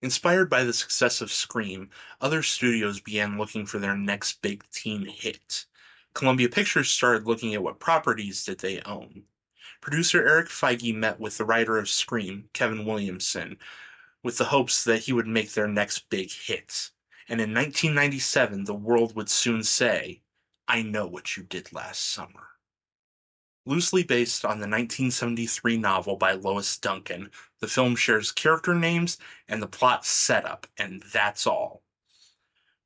Inspired by the success of Scream, other studios began looking for their next big teen hit. Columbia Pictures started looking at what properties did they own. Producer Eric Feige met with the writer of Scream, Kevin Williamson, with the hopes that he would make their next big hit. And in 1997, the world would soon say, I know what you did last summer. Loosely based on the 1973 novel by Lois Duncan, the film shares character names and the plot setup, and that's all.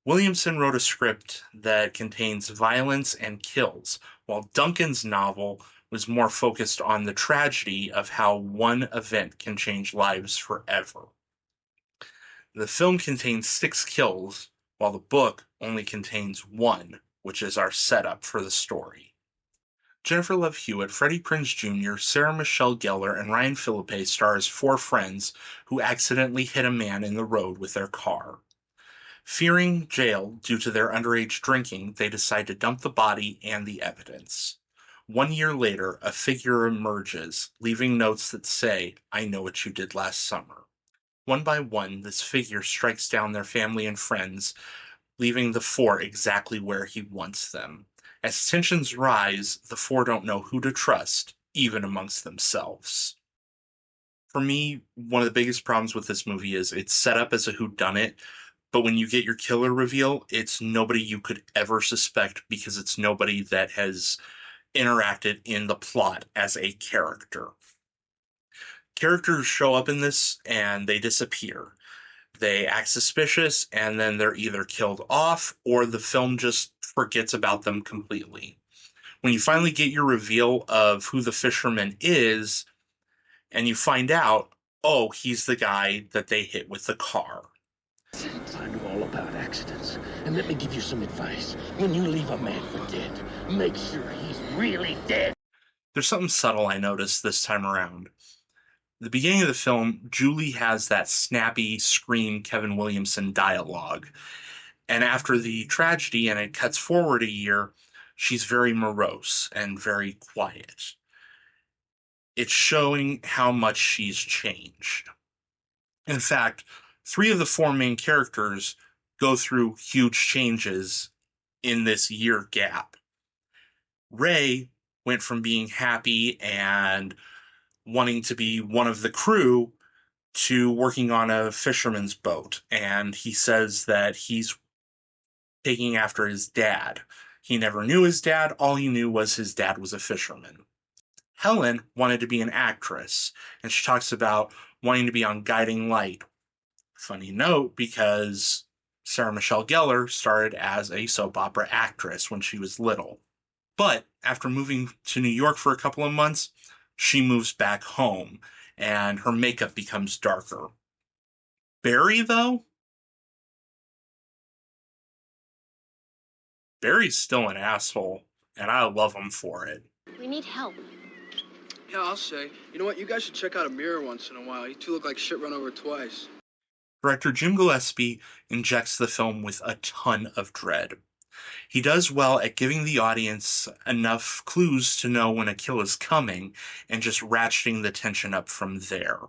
Williamson wrote a script that contains violence and kills, while Duncan's novel was more focused on the tragedy of how one event can change lives forever. The film contains 6 kills, while the book only contains one, which is our setup for the story. Jennifer Love Hewitt, Freddie Prinze Jr., Sarah Michelle Gellar, and Ryan Phillippe star as 4 friends who accidentally hit a man in the road with their car. Fearing jail due to their underage drinking, they decide to dump the body and the evidence. 1 year later, a figure emerges, leaving notes that say, I know what you did last summer. One by one, this figure strikes down their family and friends, leaving the 4 exactly where he wants them. As tensions rise, the 4 don't know who to trust, even amongst themselves. For me, one of the biggest problems with this movie is it's set up as a whodunit, but when you get your killer reveal, it's nobody you could ever suspect because it's nobody that has interacted in the plot as a character. Characters show up in this and they disappear. They act suspicious and then they're either killed off or the film just forgets about them completely. When you finally get your reveal of who the fisherman is and you find out, oh, he's the guy that they hit with the car. I know all about accidents, and let me give you some advice. When you leave a man for dead, make sure he's really dead. There's something subtle I noticed this time around. At the beginning of the film, Julie has that snappy scream Kevin Williamson dialogue. And after the tragedy, and it cuts forward a year, she's very morose and very quiet. It's showing how much she's changed. In fact, 3 of the 4 main characters go through huge changes in this year gap. Ray went from being happy and wanting to be one of the crew to working on a fisherman's boat. And he says that he's taking after his dad. He never knew his dad. All he knew was his dad was a fisherman. Helen wanted to be an actress, and she talks about wanting to be on Guiding Light. Funny note, because Sarah Michelle Gellar started as a soap opera actress when she was little. But after moving to New York for a couple of months, she moves back home, and her makeup becomes darker. Barry, though? Barry's still an asshole, and I love him for it. We need help. Yeah, I'll say. You know what? You guys should check out a mirror once in a while. You two look like shit run over twice. Director Jim Gillespie injects the film with a ton of dread. He does well at giving the audience enough clues to know when a kill is coming and just ratcheting the tension up from there.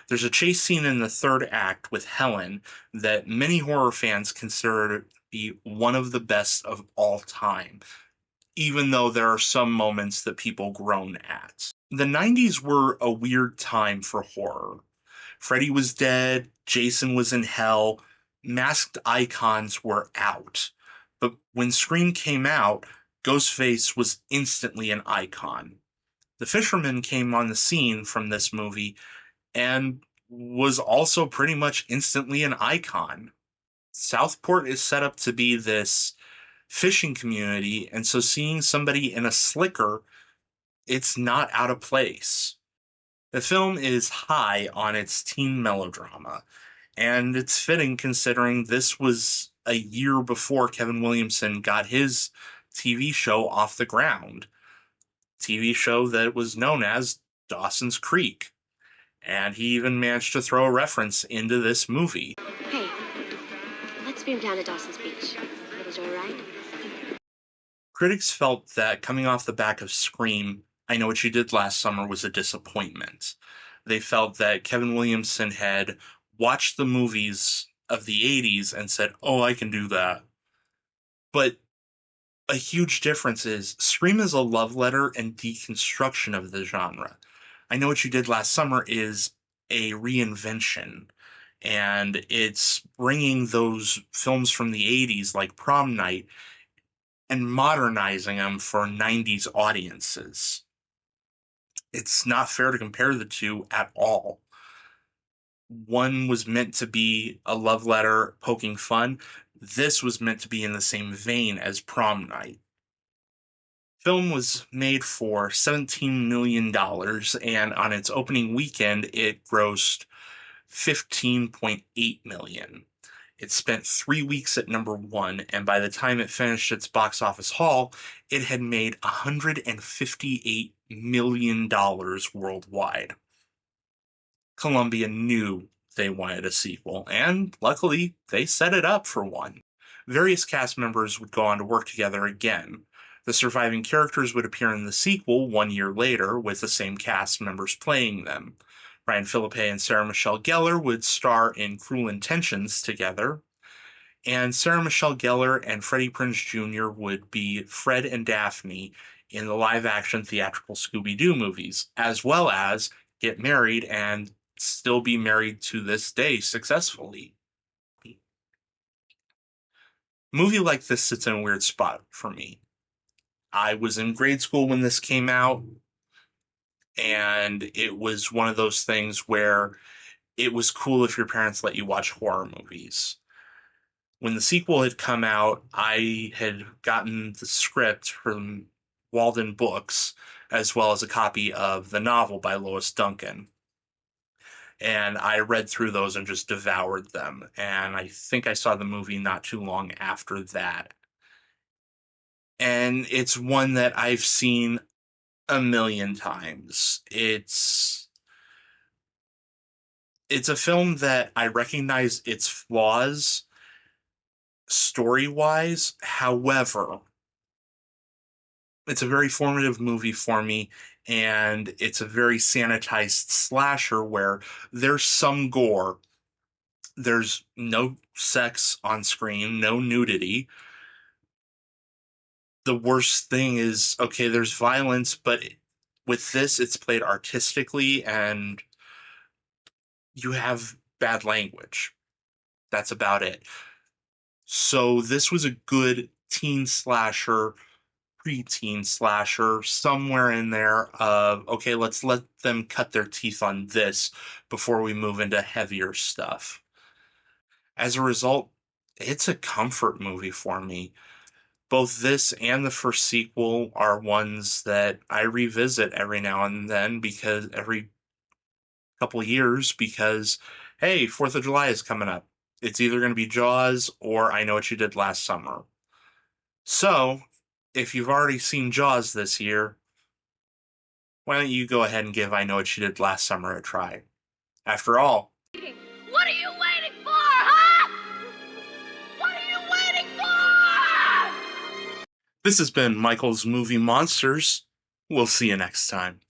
There's a chase scene in the 3rd act with Helen that many horror fans consider to be one of the best of all time, even though there are some moments that people groan at. The 90s were a weird time for horror. Freddy was dead, Jason was in hell, masked icons were out. But when Scream came out, Ghostface was instantly an icon. The Fisherman came on the scene from this movie and was also pretty much instantly an icon. Southport is set up to be this fishing community, and so seeing somebody in a slicker, it's not out of place. The film is high on its teen melodrama, and it's fitting considering this was a year before Kevin Williamson got his TV show off the ground. TV show that was known as Dawson's Creek. And he even managed to throw a reference into this movie. Hey, let's beam down to Dawson's Beach. It was alright. Critics felt that coming off the back of Scream, I Know What You Did Last Summer was a disappointment. They felt that Kevin Williamson had watched the movies of the 80s and said, oh, I can do that. But a huge difference is Scream is a love letter and deconstruction of the genre. I Know What You Did Last Summer is a reinvention, and it's bringing those films from the 80s like Prom Night and modernizing them for 90s audiences. It's not fair to compare the two at all. One was meant to be a love letter poking fun. This was meant to be in the same vein as Prom Night. Film was made for $17 million, and on its opening weekend, it grossed $15.8 million. It spent 3 weeks at number one, and by the time it finished its box office haul, it had made $158 million worldwide. Columbia knew they wanted a sequel, and luckily, they set it up for one. Various cast members would go on to work together again. The surviving characters would appear in the sequel 1 year later, with the same cast members playing them. Ryan Philippe and Sarah Michelle Gellar would star in Cruel Intentions together, and Sarah Michelle Gellar and Freddie Prinze Jr. would be Fred and Daphne in the live-action theatrical Scooby-Doo movies, as well as get married and still be married to this day successfully. A movie like this sits in a weird spot for me. I was in grade school when this came out, and it was one of those things where it was cool if your parents let you watch horror movies. When the sequel had come out, I had gotten the script from Walden Books, as well as a copy of the novel by Lois Duncan. And I read through those and just devoured them. And I think I saw the movie not too long after that. And it's one that I've seen a million times. It's a film that I recognize its flaws story-wise. However, it's a very formative movie for me, and it's a very sanitized slasher where there's some gore. There's no sex on screen, no nudity. The worst thing is, okay, there's violence, but with this, it's played artistically, and you have bad language. That's about it. So this was a good teen slasher, preteen slasher, somewhere in there of, okay, let's let them cut their teeth on this before we move into heavier stuff. As a result, it's a comfort movie for me. Both this and the first sequel are ones that I revisit every now and then, because every couple of years, because hey, 4th of July is coming up. It's either going to be Jaws or I Know What You Did Last Summer. So, if you've already seen Jaws this year, why don't you go ahead and give I Know What You Did Last Summer a try? After all, What are you waiting for, huh? What are you waiting for? this has been Michael's Movie Monsters. We'll see you next time.